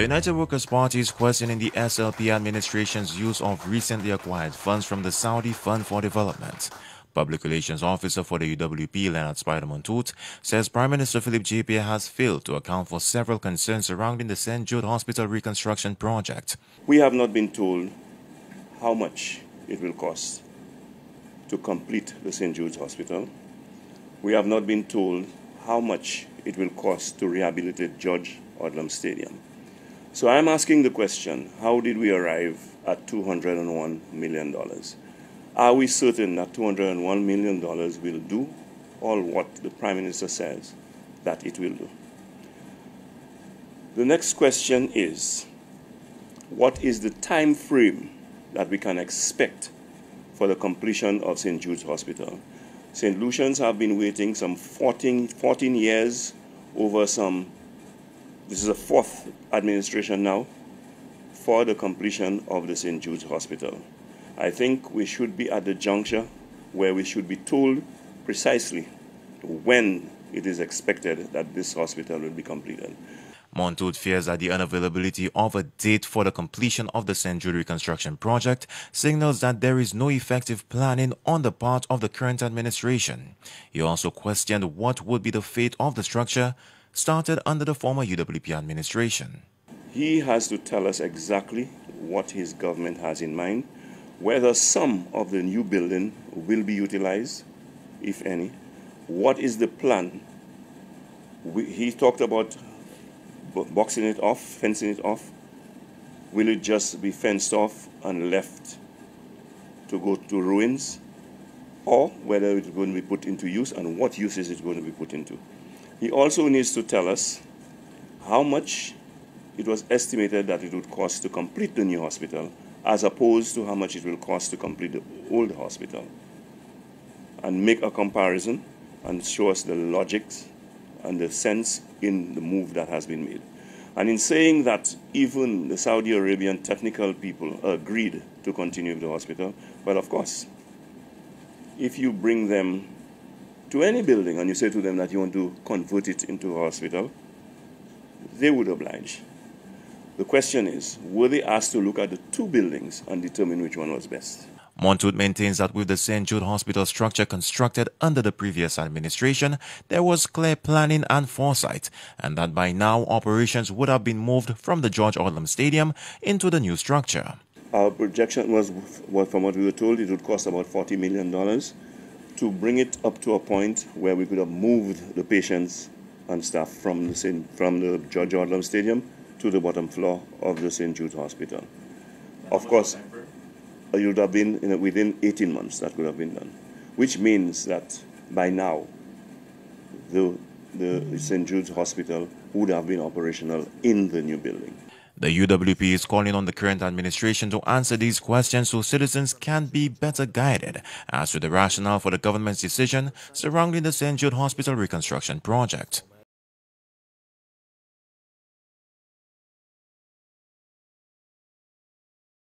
The United Workers' Party is questioning the SLP administration's use of recently acquired funds from the Saudi Fund for Development. Public Relations Officer for the UWP, Leonard Spider-Montut, says Prime Minister Philip J. Pierre has failed to account for several concerns surrounding the St. Jude Hospital reconstruction project. We have not been told how much it will cost to complete the St. Jude's Hospital. We have not been told how much it will cost to rehabilitate Judge Odlum Stadium. So I'm asking the question, how did we arrive at $201 million? Are we certain that $201 million will do all what the Prime Minister says that it will do? The next question is, what is the time frame that we can expect for the completion of St. Jude's Hospital? St. Lucians have been waiting some 14 years over this is a fourth administration now, for the completion of the St. Jude's Hospital. I think we should be at the juncture where we should be told precisely when it is expected that this hospital will be completed. Montut fears that the unavailability of a date for the completion of the St. Jude reconstruction project signals that there is no effective planning on the part of the current administration. He also questioned what would be the fate of the structure started under the former UWP administration. He has to tell us exactly what his government has in mind, whether some of the new building will be utilized, if any. What is the plan? He talked about boxing it off, fencing it off. Will it just be fenced off and left to go to ruins? Or whether it's going to be put into use and what use is it going to be put into? He also needs to tell us how much it was estimated that it would cost to complete the new hospital as opposed to how much it will cost to complete the old hospital, and make a comparison and show us the logic and the sense in the move that has been made. And in saying that even the Saudi Arabian technical people agreed to continue with the hospital, well, of course, if you bring them to any building and you say to them that you want to convert it into a hospital, they would oblige. The question is, were they asked to look at the two buildings and determine which one was best? Montut maintains that with the St. Jude Hospital structure constructed under the previous administration, there was clear planning and foresight, and that by now operations would have been moved from the George Odlum Stadium into the new structure. Our projection was, from what we were told, it would cost about $40 million to bring it up to a point where we could have moved the patients and staff from the George Odlum Stadium to the bottom floor of the St. Jude Hospital. Of course, it would have been within 18 months that could have been done, which means that by now the St. Jude's Hospital would have been operational in the new building. The UWP is calling on the current administration to answer these questions so citizens can be better guided as to the rationale for the government's decision surrounding the St. Jude Hospital reconstruction project.